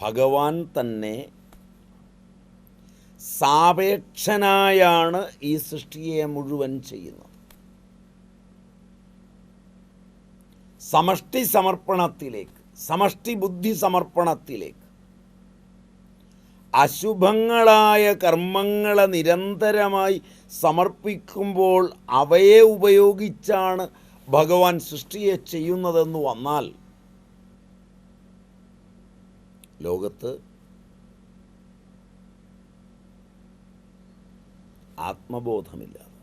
ഭഗവാൻ തന്നെ സാപേക്ഷനായാണ് ഈ സൃഷ്ടിയെ മുഴുവൻ ചെയ്യുന്നത്. സമഷ്ടി സമർപ്പണത്തിലേക്ക്, സമഷ്ടി ബുദ്ധി സമർപ്പണത്തിലേക്ക്, അശുഭങ്ങളായ കർമ്മങ്ങളെ നിരന്തരമായി സമർപ്പിക്കുമ്പോൾ അവയെ ഉപയോഗിച്ചാണ് ഭഗവാൻ സൃഷ്ടിയെ ചെയ്യുന്നതെന്ന് വന്നാൽ ലോകത്ത് ആത്മബോധമില്ലാതെ,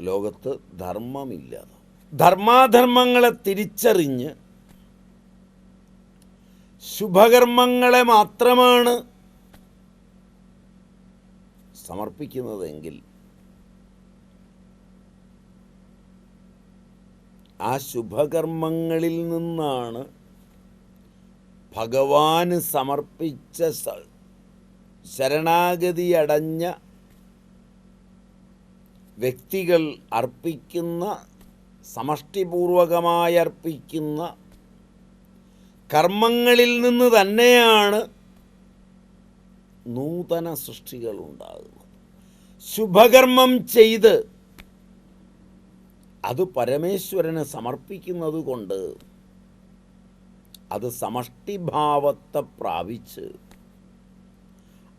ലോകത്ത് ധർമ്മമില്ലാതെ, ധർമാധർമ്മങ്ങളെ തിരിച്ചറിഞ്ഞ് ശുഭകർമ്മങ്ങളെ മാത്രമാണ് സമർപ്പിക്കുന്നതെങ്കിൽ ആ ശുഭകർമ്മങ്ങളിൽ നിന്നാണ് ഭഗവാന് സമർപ്പിച്ച ശരണാഗതി അടഞ്ഞ വ്യക്തികൾ അർപ്പിക്കുന്ന, സമഷ്ടിപൂർവകമായി അർപ്പിക്കുന്ന കർമ്മങ്ങളിൽ നിന്ന് തന്നെയാണ് നൂതന സൃഷ്ടികൾ ഉണ്ടാകുന്നത്. ശുഭകർമ്മം ചെയ്ത് അത് പരമേശ്വരന് സമർപ്പിക്കുന്നത് കൊണ്ട് അത് സമഷ്ടിഭാവത്തെ പ്രാപിച്ച്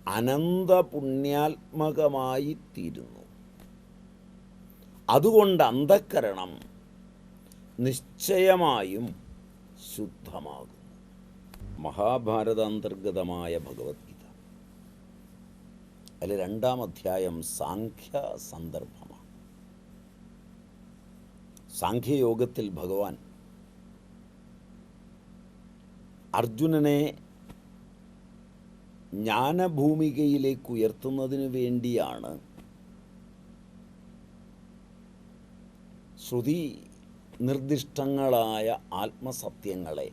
അനന്തപുണ്യാത്മകമായി തീരുന്നു. അതുകൊണ്ട് അന്ധഃകരണം നിശ്ചയമായും ശുദ്ധമാകും. മഹാഭാരതാന്തർഗതമായ ഭഗവത്ഗീത അതിൽ 2-ാം അധ്യായം സാഖ്യ സന്ദർഭമാണ്. സാഖ്യയോഗത്തിൽ ഭഗവാൻ അർജുനനെ ജ്ഞാനഭൂമികയിലേക്ക് ഉയർത്തുന്നതിന് വേണ്ടിയാണ് ശ്രുതി നിർദ്ദിഷ്ടങ്ങളായ ആത്മസത്യങ്ങളെ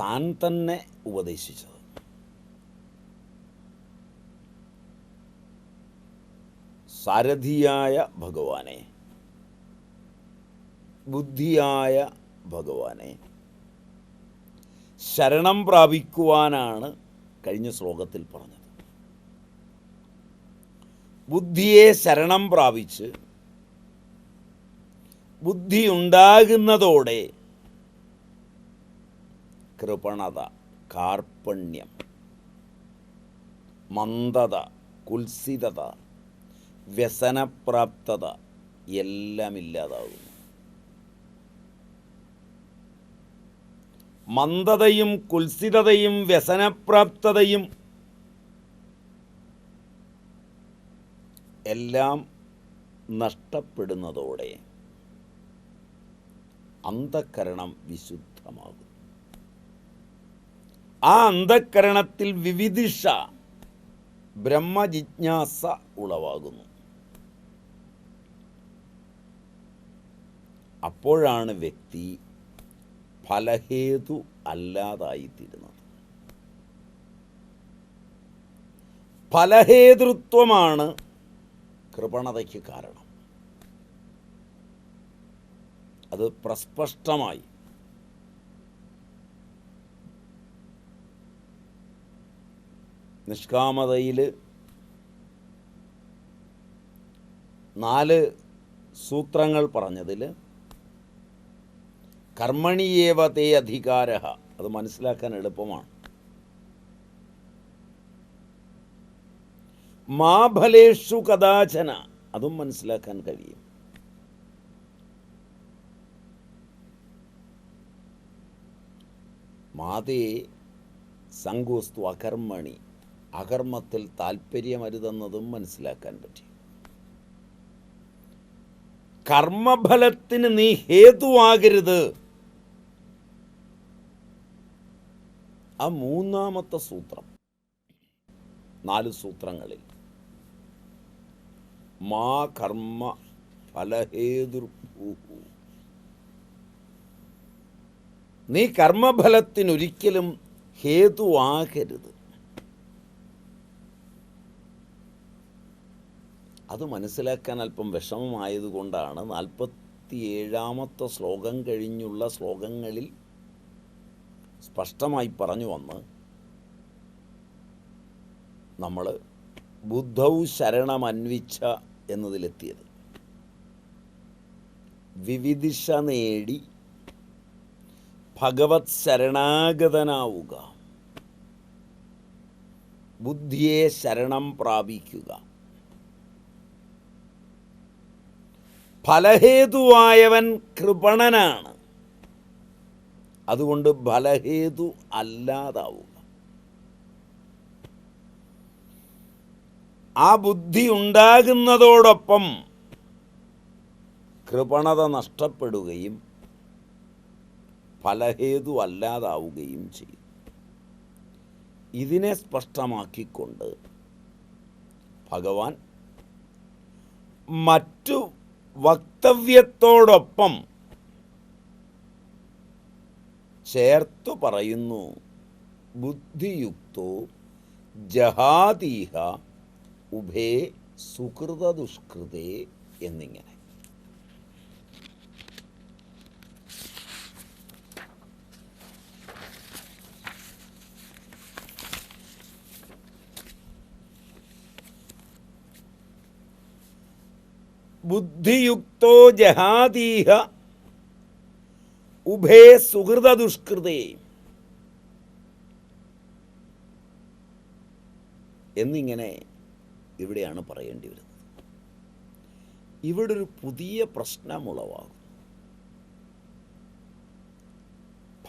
താൻ തന്നെ ഉപദേശിച്ചത്. സാരഥിയായ ഭഗവാനെ, ബുദ്ധിയായ ഭഗവാനെ ശരണം പ്രാപിക്കുവാനാണ് കഴിഞ്ഞ ശ്ലോകത്തിൽ പറഞ്ഞത്. ബുദ്ധിയെ ശരണം പ്രാപിച്ച് ബുദ്ധി ഉണ്ടാകുന്നതോടെ കൃപണത, കാർപ്പണ്യം, മന്ദത, കുൽസിതത, വ്യസനപ്രാപ്തത എല്ലാം ഇല്ലാതാകുന്നു. മന്ദതയും കുൽസിതതയും വ്യസനപ്രാപ്തതയും എല്ലാം നഷ്ടപ്പെടുന്നതോടെ അന്ധഃകരണം വിശുദ്ധമാകും. ആ അന്ധഃകരണത്തിൽ വിവിധിഷ, ബ്രഹ്മജിജ്ഞാസ ഉളവാകുന്നു. അപ്പോഴാണ് വ്യക്തി ഫലഹേതു അല്ലാതായിത്തീരുന്നത്. ഫലഹേതൃത്വമാണ് കൃപണതയ്ക്ക് കാരണം. അത് പ്രസ്പഷ്ടമായി നിഷ്കാമതയിൽ 4 സൂത്രങ്ങൾ പറഞ്ഞതിൽ കർമ്മണിയേവ തേ അധികാരഃ അത് മനസ്സിലാക്കാൻ എളുപ്പമാണ്. മാ ഫലേഷു കദാചന അതും മനസ്സിലാക്കാൻ കഴിയും. മാതേ സങ്കോസ്തു അകർമ്മണി അകർമ്മത്തിൽ താല്പര്യമരുതെന്നതും മനസ്സിലാക്കാൻ പറ്റി. കർമ്മഫലത്തിന് നീ ഹേതുവാകരുത്. ആ 3-ാമത്തെ സൂത്രം 4 സൂത്രങ്ങളിൽ മാ കർമ്മ ഫലഹേതുർഭൂ, നീ കർമ്മഫലത്തിനൊരിക്കലും ഹേതുവാകരുത്. അത് മനസ്സിലാക്കാൻ അല്പം വിഷമമായതുകൊണ്ടാണ് 47-ാമത്തെ ശ്ലോകം കഴിഞ്ഞുള്ള ശ്ലോകങ്ങളിൽ സ്പഷ്ടമായി പറഞ്ഞു വന്ന് നമ്മൾ ബുദ്ധൗ ശരണമന്വിച്ച എന്നതിലെത്തിയത്. വിവിദിഷ നേടി ഭഗവത് ശരണാഗതനാവുക, ബുദ്ധിയെ ശരണം പ്രാപിക്കുക. ഫലഹേതുവായവൻ കൃപണനാണ്, അതുകൊണ്ട് ഫലഹേതു അല്ലാതാവുക. ആ ബുദ്ധി ഉണ്ടാകുന്നതോടൊപ്പം കൃപണത നഷ്ടപ്പെടുകയും ഫലഹേതു അല്ലാതാവുകയും ചെയ്യും. ഇതിനെ സ്പഷ്ടമാക്കിക്കൊണ്ട് ഭഗവാൻ മറ്റു വക്തവ്യത്തോടൊപ്പം ചേർത്തു പറയുന്നു. ബുദ്ധിയുക്തോ ജഹാതീഹ ഉഭേ സുകൃത ദുഷ്കൃതേ എന്നിങ്ങനെ. ബുദ്ധിയുക്തോ ജഹാതീഹ ഉഭേ സുഹൃത ദുഷ്കൃതേ എന്നിങ്ങനെ ഇവിടെയാണ് പറയേണ്ടി വരുന്നത്. ഇവിടെ ഒരു പുതിയ പ്രശ്നമുളവാകും.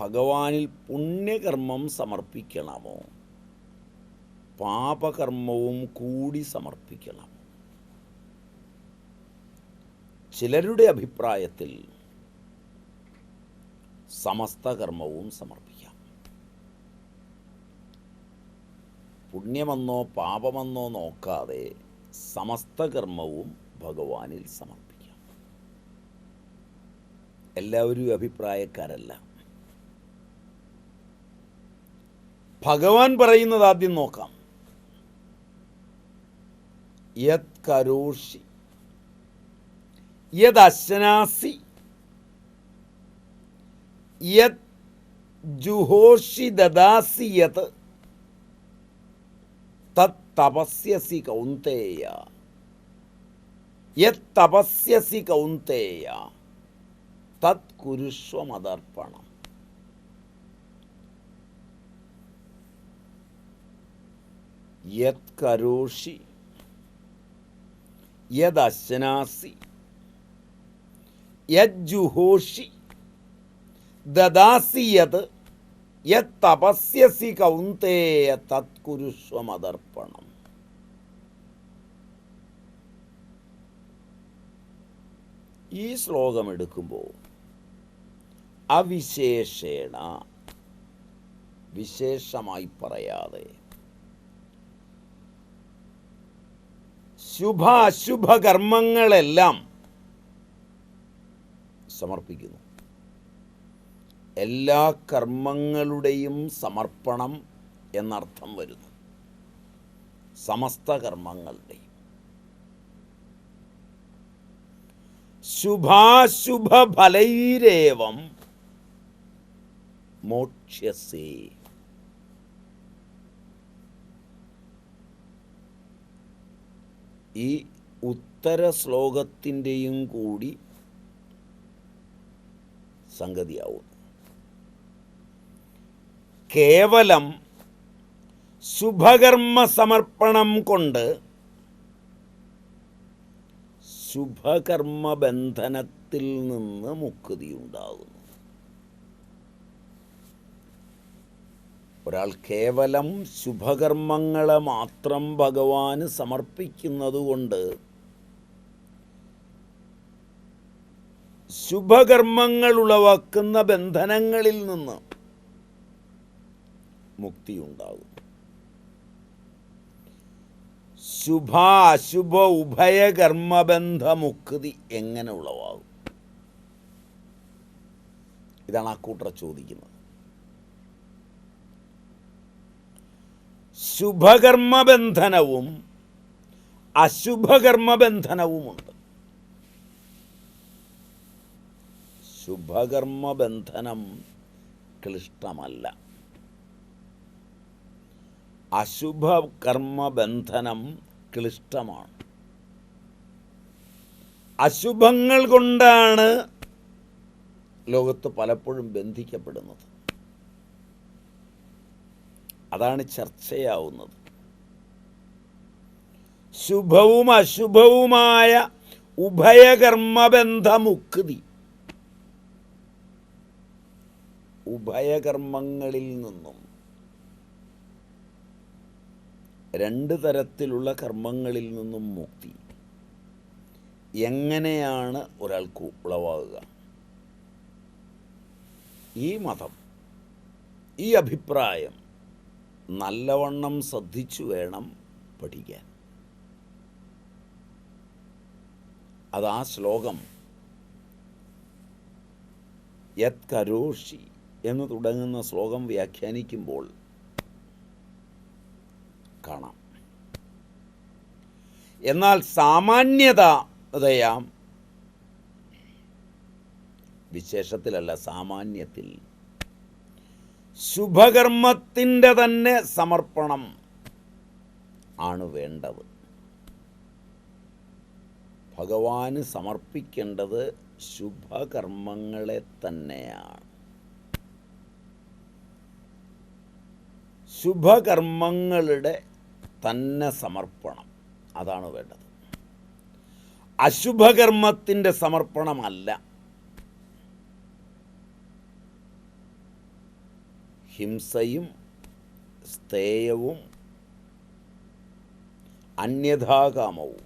ഭഗവാനിൽ പുണ്യകർമ്മം സമർപ്പിക്കണമോ പാപകർമ്മവും കൂടി സമർപ്പിക്കണം? ചിലരുടെ അഭിപ്രായത്തിൽ സമസ്ത കർമ്മവും സമർപ്പിക്കാം. പുണ്യമെന്നോ പാപമെന്നോ നോക്കാതെ സമസ്ത കർമ്മവും ഭഗവാനിൽ സമർപ്പിക്കാം. എല്ലാവരും അഭിപ്രായക്കാരല്ല. ഭഗവാൻ പറയുന്നത് ആദ്യം നോക്കാം. യത് കരോഷി യത് അശ്നാസി യത് ജുഹോഷി ദദാസി യത് തത് തപസ്യസി കൗന്തേയ യത് തപസ്യസി കൗന്തേയ തത് കുരുഷ്വ മദർപ്പണം. യത് കരോഷി യത് അശ്നാസി യത് ജുഹോഷി ദദാസി യത് യത് തപസ്യസി കൗന്തേയ തത് കുരുഷ്വ മദർപ്പണം. ഈ ശ്ലോകം എടുക്കുമ്പോൾ അവിശേഷേണ, വിശേഷമായി പറയാതെ ശുഭ അശുഭ കർമ്മങ്ങളെല്ലാം സമർപ്പിക്കുന്നു. എല്ലാ കർമ്മങ്ങളുടെയും സമർപ്പണം എന്നർത്ഥം വരുന്നു. സമസ്ത കർമ്മങ്ങളുടെയും ശുഭാശുഭ ഫലൈരേവം മോക്ഷ്യസേ. ഈ ഉത്തര ശ്ലോകത്തിൻ്റെയും കൂടി സംഗതിയാവുന്നു. കേവലം ശുഭകർമ്മ സമർപ്പണം കൊണ്ട് ശുഭകർമ്മ ബന്ധനത്തിൽ നിന്ന് മുക്തിയുണ്ടാകുന്നു. ഒരാൾ കേവലം ശുഭകർമ്മങ്ങളെ മാത്രം ഭഗവാന് സമർപ്പിക്കുന്നതുകൊണ്ട് ശുഭകർമ്മങ്ങൾ ഉളവാക്കുന്ന ബന്ധനങ്ങളിൽ നിന്ന് മുക്തിയുണ്ടാകും. ശുഭ അശുഭ ഉഭയകർമ്മബന്ധ മുക്തി എങ്ങനെ ഉളവാകും? ഇതാണ് അക്കൂട്ടർ ചോദിക്കുന്നത്. ശുഭകർമ്മബന്ധനവും അശുഭകർമ്മബന്ധനവുമുണ്ട്. ശുഭകർമ്മബന്ധനം ക്ലിഷ്ടമല്ല. അശുഭ കർമ്മബന്ധനം ക്ലിഷ്ടമാണ്. അശുഭങ്ങൾ കൊണ്ടാണ് ലോകത്ത് പലപ്പോഴും ബന്ധിക്കപ്പെടുന്നത്. അതാണ് ചർച്ചയാവുന്നത്. ശുഭവും അശുഭവുമായ ഉഭയകർമ്മബന്ധമുക്തി. ഉഭയകർമ്മങ്ങളിൽ നിന്നും, രണ്ട് തരത്തിലുള്ള കർമ്മങ്ങളിൽ നിന്നും മുക്തി എങ്ങനെയാണ് ഒരാൾക്ക് ഉളവാകുക? ഈ മതം, ഈ അഭിപ്രായം നല്ലവണ്ണം ശ്രദ്ധിച്ചു വേണം പഠിക്കാൻ. അത് ആ ശ്ലോകം യത് കരോഷി എന്ന് തുടങ്ങുന്ന ശ്ലോകം വ്യാഖ്യാനിക്കുമ്പോൾ കാണാം. എന്നാൽ സാമാന്യതയാം, വിശേഷത്തിലല്ല സാമാന്യത്തിൽ, ശുഭകർമ്മത്തിൻ്റെ തന്നെ സമർപ്പണം ആണ് വേണ്ടത്. ഭഗവാന് സമർപ്പിക്കേണ്ടത് ശുഭകർമ്മങ്ങളെ തന്നെയാണ്. ശുഭകർമ്മങ്ങളുടെ തന്നെ സമർപ്പണം, അതാണ് വേണ്ടത്. അശുഭകർമ്മത്തിൻ്റെ സമർപ്പണമല്ല. ഹിംസയും സ്ഥേയവും അന്യഥാകാമവും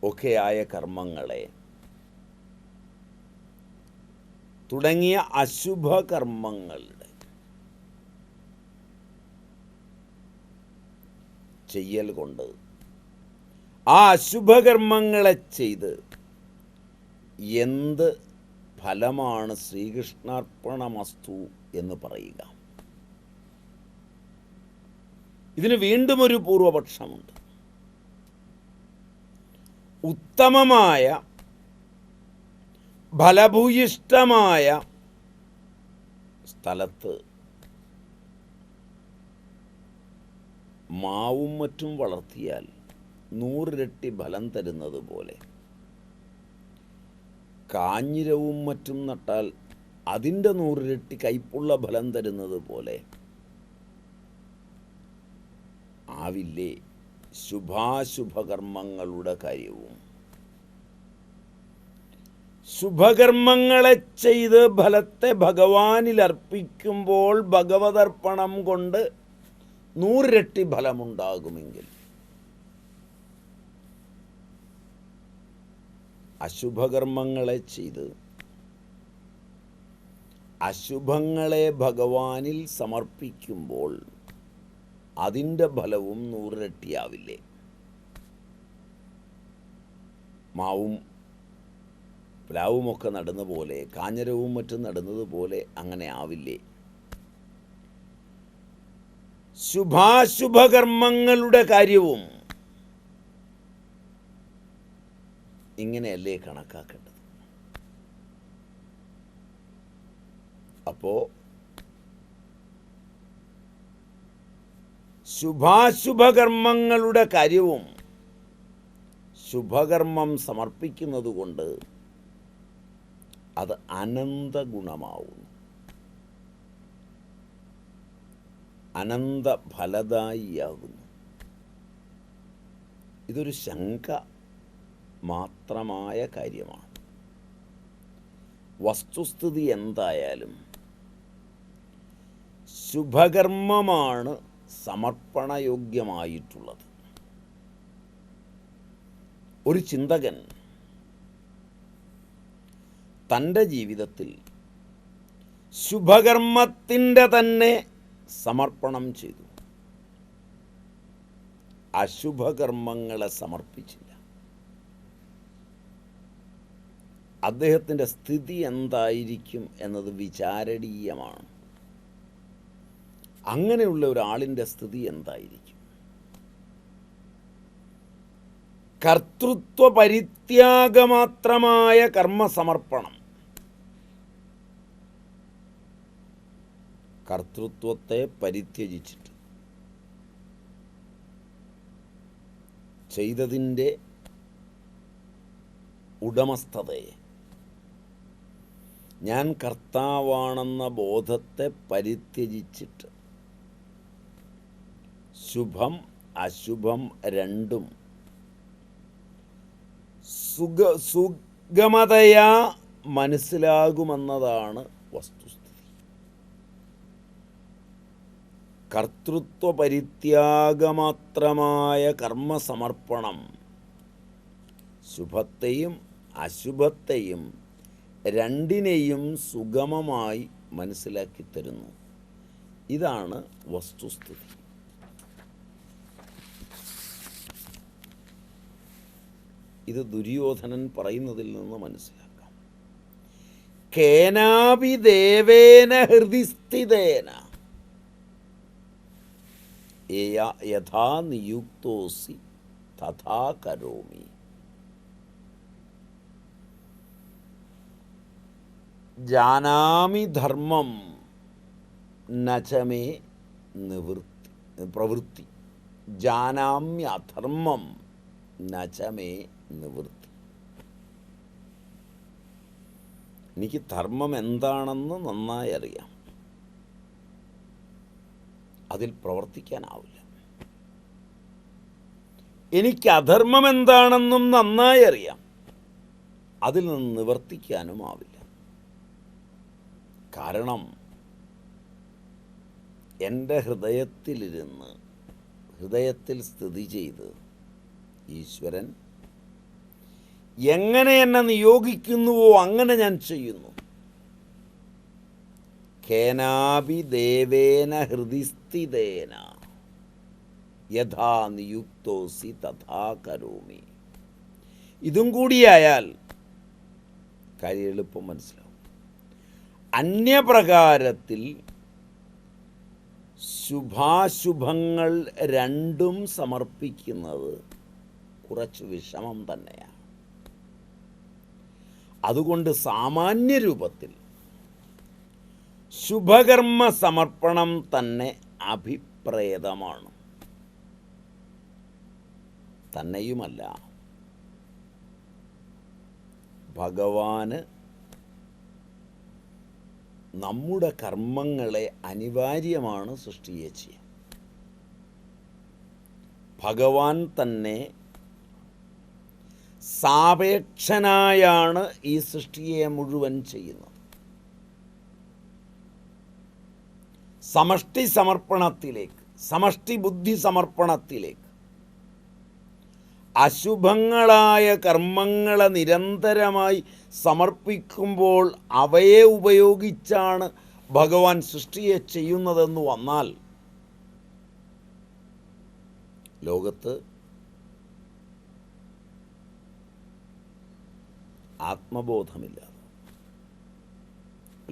ഒക്കെയായ കർമ്മങ്ങളെ തുടങ്ങിയ അശുഭകർമ്മങ്ങളുടെ ചെയ്യൽ കൊണ്ട് ആ അശുഭകർമ്മങ്ങളെ ചെയ്ത് എന്ത് ഫലമാണ് ശ്രീകൃഷ്ണാർപ്പണമസ്തു എന്ന് പറയുക? ഇതിന് വീണ്ടും ഒരു പൂർവപക്ഷമുണ്ട്. ഉത്തമമായ ഫലഭൂയിഷ്ടമായ സ്ഥലത്ത് മാവും മറ്റും വളർത്തിയാൽ 100 ഇരട്ടി ഫലം തരുന്നത് പോലെ, കാഞ്ഞിരവും മറ്റും നട്ടാൽ അതിൻ്റെ 100 ഇരട്ടി കയ്പുള്ള ഫലം തരുന്നത് പോലെ ആവില്ലേ ശുഭാശുഭകർമ്മങ്ങളുടെ കാര്യവും? ശുഭകർമ്മങ്ങളെ ചെയ്ത് ഫലത്തെ ഭഗവാനിൽ അർപ്പിക്കുമ്പോൾ ഭഗവതർപ്പണം കൊണ്ട് 100 ഇരട്ടി ഫലമുണ്ടാകുമെങ്കിൽ, അശുഭകർമ്മങ്ങളെ ചെയ്ത് അശുഭങ്ങളെ ഭഗവാനിൽ സമർപ്പിക്കുമ്പോൾ അതിൻ്റെ ഫലവും 100 ഇരട്ടിയാവില്ലേ? മാവും പ്ലാവുമൊക്കെ നടുന്ന പോലെ, കാഞ്ഞിരവും മറ്റും നടുന്നത് പോലെ അങ്ങനെ ആവില്ലേ? ശുഭാശുഭകർമ്മങ്ങളുടെ കാര്യവും ഇങ്ങനെയല്ലേ കണക്കാക്കേണ്ടത്? അപ്പോൾ ശുഭാശുഭകർമ്മങ്ങളുടെ കാര്യവും ശുഭകർമ്മം സമർപ്പിക്കുന്നത് കൊണ്ട് അത് അനന്തഗുണമാവുന്നു, അനന്തഫലദായിയാകുന്നു. ഇതൊരു ശങ്ക മാത്രമായ കാര്യമാണ്. വസ്തുസ്ഥിതി എന്തായാലും ശുഭകർമ്മമാണ് സമർപ്പണയോഗ്യമായിട്ടുള്ളത്. ഒരു ചിന്തകൻ തൻ്റെ ജീവിതത്തിൽ ശുഭകർമ്മത്തിൻ്റെ തന്നെ സമർപ്പണം ചെയ്തു, അശുഭകർമ്മങ്ങളെ സമർപ്പിച്ചില്ല. അദ്ദേഹത്തിൻ്റെ സ്ഥിതി എന്തായിരിക്കും എന്നത് വിചാരണീയമാണ്. അങ്ങനെയുള്ള ഒരാളിൻ്റെ സ്ഥിതി എന്തായിരിക്കും? കർത്തൃത്വ പരിത്യാഗമാത്രമായ കർമ്മസമർപ്പണം. കർത്തൃത്വത്തെ പരിത്യജിച്ചിട്ട് ചെയ്തതിൻ്റെ ഉടമസ്ഥതയെ, ഞാൻ കർത്താവാണെന്ന ബോധത്തെ പരിത്യജിച്ചിട്ട് ശുഭം അശുഭം രണ്ടും സുഗമതയാ മനസ്സിലാകുമെന്നതാണ് വസ്തുസ്ഥിതി. കർത്തൃത്വ പരിത്യാഗമാത്രമായ കർമ്മസമർപ്പണം ശുഭത്തെയും അശുഭത്തെയും രണ്ടിനെയും സുഗമമായി മനസ്സിലാക്കി തരുന്നു. ഇതാണ് വസ്തുസ്ഥിതി. ഇത് ദുര്യോധനൻ പറയുന്നതിൽ നിന്ന് മനസ്സിലാക്കാം. കേനാപി ദേവേന ഹൃദിസ്ഥിതേന യഥാ നിയുക്തോസി തഥാ കരോമി. ജാനാമി ധർമ്മം നചമേ പ്രവൃത്തി, ജാനാമ്യധർമ്മം നചമേ നിവൃത്തി. എനിക്ക് ധർമ്മം എന്താണെന്ന് നന്നായി അറിയാം, അതിൽ പ്രവർത്തിക്കാനാവില്ല. എനിക്ക് അധർമ്മം എന്താണെന്നും നന്നായി അറിയാം, അതിൽ നിന്ന് നിവർത്തിക്കാനും ആവില്ല. കാരണം എൻ്റെ ഹൃദയത്തിലിരുന്ന്, ഹൃദയത്തിൽ സ്ഥിതി ചെയ്ത് ഈശ്വരൻ എങ്ങനെ എന്നെ നിയോഗിക്കുന്നുവോ അങ്ങനെ ഞാൻ ചെയ്യുന്നു. കേനാപി ദേവേന ഹൃദിസ്ഥിതേന യഥാ നിയുക്തോസി തഥാ കരോമി. ഇതും കൂടിയായാൽ കാര്യം എളുപ്പം മനസ്സിലാവും. അന്യപ്രകാരത്തിൽ ശുഭാശുഭങ്ങൾ രണ്ടും സമർപ്പിക്കുന്നത് കുറച്ച് വിഷമം തന്നെയാണ്. അതുകൊണ്ട് സാമാന്യ രൂപത്തിൽ ശുഭകർമ്മ സമർപ്പണം തന്നെ അഭിപ്രേതമാണ്. തന്നെയുമല്ല, ഭഗവാന് നമ്മുടെ കർമ്മങ്ങളെ അനിവാര്യമാണ് സൃഷ്ടിയെ ചെയ്യാൻ. ഭഗവാൻ തന്നെ സാപേക്ഷനായാണ് ഈ സൃഷ്ടിയെ മുഴുവൻ ചെയ്യുന്നത്. സമഷ്ടി സമർപ്പണത്തിലേക്ക്, സമഷ്ടി ബുദ്ധി സമർപ്പണത്തിലേക്ക് അശുഭങ്ങളായ കർമ്മങ്ങളെ നിരന്തരമായി സമർപ്പിക്കുമ്പോൾ അവയെ ഉപയോഗിച്ചാണ് ഭഗവാൻ സൃഷ്ടിയെ ചെയ്യുന്നതെന്ന് വന്നാൽ ലോകത്ത് ആത്മബോധമില്ലാതെ,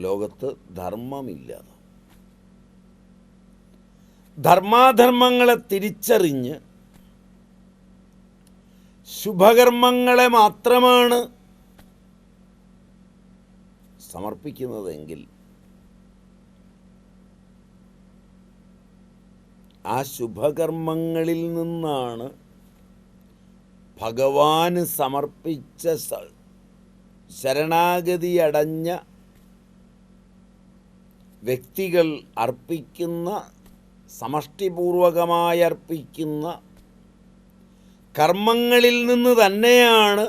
ലോകത്ത് ധർമ്മമില്ലാതെ, ധർമാധർമ്മങ്ങളെ തിരിച്ചറിഞ്ഞ് ശുഭകർമ്മങ്ങളെ മാത്രമാണ് സമർപ്പിക്കുന്നതെങ്കിൽ ആ ശുഭകർമ്മങ്ങളിൽ നിന്നാണ് ഭഗവാന് സമർപ്പിച്ച ശരണാഗതിയടഞ്ഞ വ്യക്തികൾ അർപ്പിക്കുന്ന, സമഷ്ടിപൂർവകമായി അർപ്പിക്കുന്ന കർമ്മങ്ങളിൽ നിന്ന് തന്നെയാണ്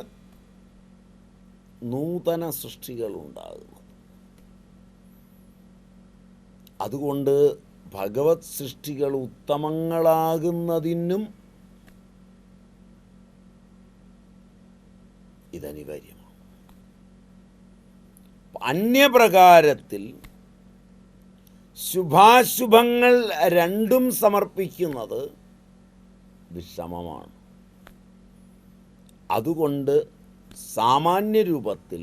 നൂതന സൃഷ്ടികൾ ഉണ്ടാകുന്നത്. അതുകൊണ്ട് ഭഗവത് സൃഷ്ടികൾ ഉത്തമങ്ങളാകുന്നതിനും ഇതനിവാര്യമാണ്. അന്യപ്രകാരത്തിൽ ശുഭാശുഭങ്ങൾ രണ്ടും സമർപ്പിക്കുന്നത് വിഷമമാണ്. അതുകൊണ്ട് സാമാന്യ രൂപത്തിൽ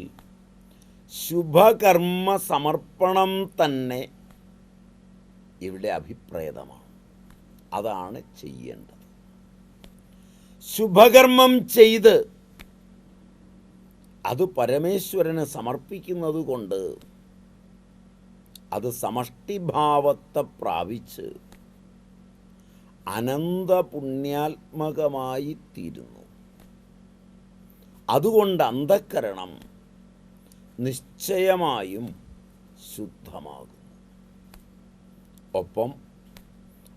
ശുഭകർമ്മ സമർപ്പണം തന്നെ ഇവിടെ അഭിപ്രേതമാണ്. അതാണ് ചെയ്യേണ്ടത്. ശുഭകർമ്മം ചെയ്ത് അത് പരമേശ്വരന് സമർപ്പിക്കുന്നത് കൊണ്ട് അത് സമഷ്ടിഭാവത്തെ പ്രാപിച്ച് അനന്തപുണ്യാത്മകമായി തീരുന്നു. അതുകൊണ്ട് അന്ധഃകരണം നിശ്ചയമായും ശുദ്ധമാകും. ഒപ്പം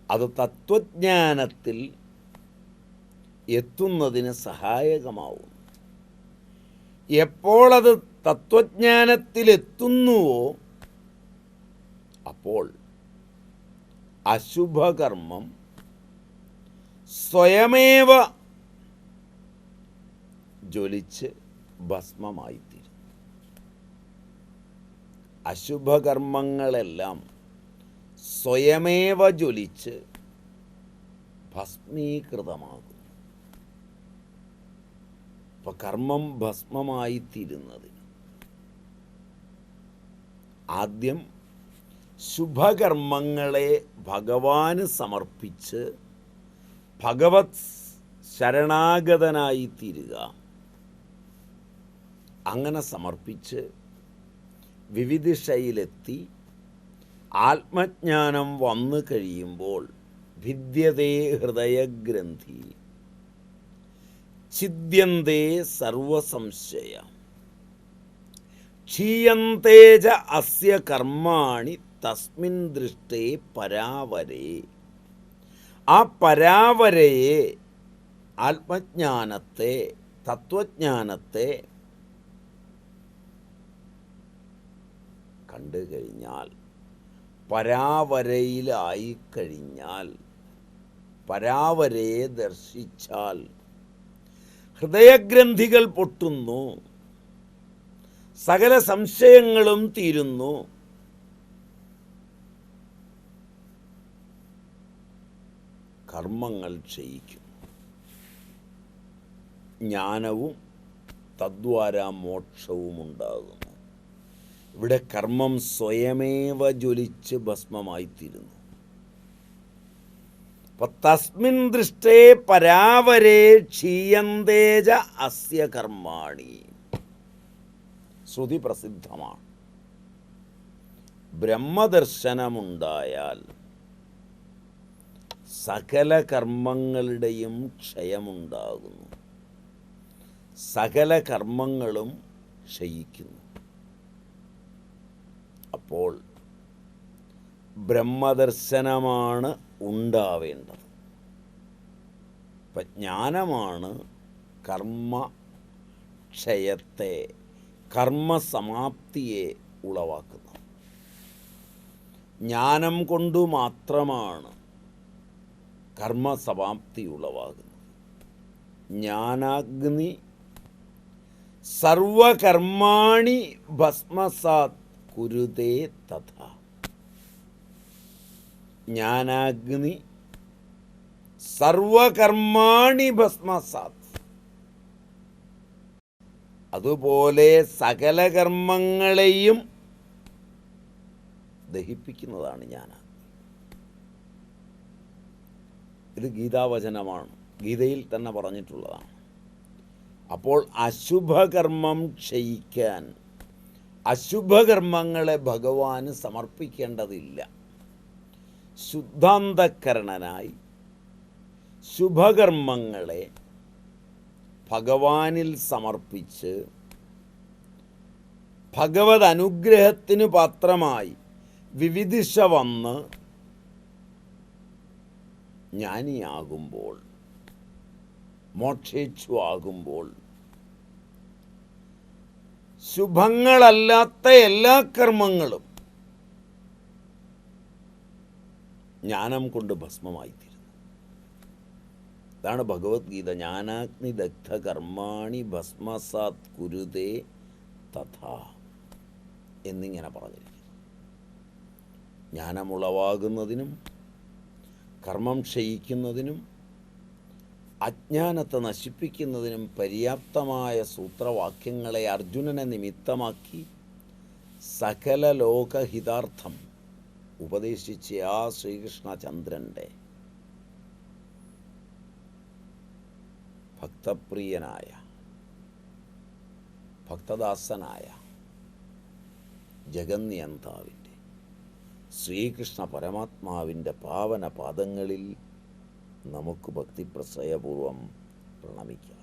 അത് തത്വജ്ഞാനത്തിൽ എത്തുന്നതിന് സഹായകമാവും. എപ്പോൾ അത് തത്വജ്ഞാനത്തിലെത്തുന്നുവോ അപ്പോൾ അശുഭകർമ്മം സ്വയമേവ ജ്വലിച്ച് ഭസ്മമായിത്തീരും. അശുഭകർമ്മങ്ങളെല്ലാം സ്വയമേവ ജ്വലിച്ച് ഭസ്മീകൃതമാകും. അപ്പം കർമ്മം ഭസ്മമായിത്തീരുന്നതിന് ആദ്യം ശുഭകർമ്മങ്ങളെ ഭഗവാന് സമർപ്പിച്ച് ഭഗവത് ശരണാഗതനായിത്തീരുക. അങ്ങനെ സമർപ്പിച്ച് വിവിധിഷയിലെത്തി ആത്മജ്ഞാനം വന്നു കഴിയുമ്പോൾ ഭിദ്യതേ ഹൃദയഗ്രന്ഥി ഛിദ്യന്തേ സർവസംശയ ക്ഷീയന്തേജ അസ്യ കർമാണി തസ്മിൻ ദൃഷ്ടേ പരാവരേ. ആ പരാവരയെ, ആത്മജ്ഞാനത്തെ, തത്വജ്ഞാനത്തെ കണ്ടു കഴിഞ്ഞാൽ, പരാവരയിലായിക്കഴിഞ്ഞാൽ, പരാവരയെ ദർശിച്ചാൽ ഹൃദയഗ്രന്ഥികൾ പൊട്ടുന്നു, സകല സംശയങ്ങളും തീരുന്നു. കർമ്മങ്ങൾ ക്ഷയിക്കും. ജ്ഞാനവും തദ്വാരാ മോക്ഷവും ഉണ്ടാകുന്നു. ഇവിടെ കർമ്മം സ്വയമേവ ജ്വലിച്ച് ഭസ്മമായിത്തീരുന്നു. തസ്മിൻ ദൃഷ്ടേ പരാവരേ ക്ഷീയന്തേജ അസ്യ കർമാണി. ശ്രുതി പ്രസിദ്ധമാണ്. ബ്രഹ്മദർശനമുണ്ടായാൽ സകല കർമ്മങ്ങളുടെയും ക്ഷയമുണ്ടാകുന്നു, സകല കർമ്മങ്ങളും ക്ഷയിക്കുന്നു. അപ്പോൾ ബ്രഹ്മദർശനമാണ് ഉണ്ടാവേണ്ടത്. ഇപ്പം ജ്ഞാനമാണ് കർമ്മക്ഷയത്തെ, കർമ്മസമാപ്തിയെ ഉളവാക്കുന്നത്. ജ്ഞാനം കൊണ്ടു മാത്രമാണ് കർമ്മസമാപ്തി ഉളവാകുന്നത്. ജ്ഞാനാഗ്നി സർവകർമാണി ഭസ്മസാത് കുരുതേ തഥാ. ജ്ഞാനാഗ്നി സർവകർമാണി ഭസ്മസാത്. അതുപോലെ സകല കർമ്മങ്ങളെയും ദഹിപ്പിക്കുന്നതാണ് ജ്ഞാനാഗ്നി. ഇത് ഗീതാവചനമാണ്, ഗീതയിൽ തന്നെ പറഞ്ഞിട്ടുള്ളതാണ്. അപ്പോൾ അശുഭകർമ്മം ക്ഷയിക്കാൻ അശുഭകർമ്മങ്ങളെ ഭഗവാന് സമർപ്പിക്കേണ്ടതില്ല. ശുദ്ധാന്തകരണനായി ശുഭകർമ്മങ്ങളെ ഭഗവാനിൽ സമർപ്പിച്ച് ഭഗവത് അനുഗ്രഹത്തിന് പാത്രമായി വിവിധിഷ വന്ന് ജ്ഞാനിയാകുമ്പോൾ, മോക്ഷേച്ഛു ആകുമ്പോൾ, ശുഭങ്ങളല്ലാത്ത എല്ലാ കർമ്മങ്ങളും ജ്ഞാനം കൊണ്ട് ഭസ്മമായിത്തീരുന്നു. ഇതാണ് ഭഗവത്ഗീത. ജ്ഞാനാഗ്നി ദഗ്ധ കർമാണി ഭസ്മസാത് കുരുതേ തഥാ എന്നിങ്ങനെ പറഞ്ഞിരിക്കുന്നു. ജ്ഞാനമുളവാകുന്നതിനും കർമ്മം ക്ഷയിക്കുന്നതിനും അജ്ഞാനത്തെ നശിപ്പിക്കുന്നതിനും പര്യാപ്തമായ സൂത്രവാക്യങ്ങളെ അർജുനനെ നിമിത്തമാക്കി സകല ലോകഹിതാർത്ഥം ഉപദേശിച്ച ആ ശ്രീകൃഷ്ണചന്ദ്രൻ്റെ ഭക്തപ്രിയനായ ഭക്തദാസനായ ജഗന്നിയന്താവിൻ്റെ ശ്രീകൃഷ്ണ പരമാത്മാവിൻ്റെ പാവന പാദങ്ങളിൽ നമുക്ക് ഭക്തിപ്രസയപൂർവം പ്രണമിക്കാം.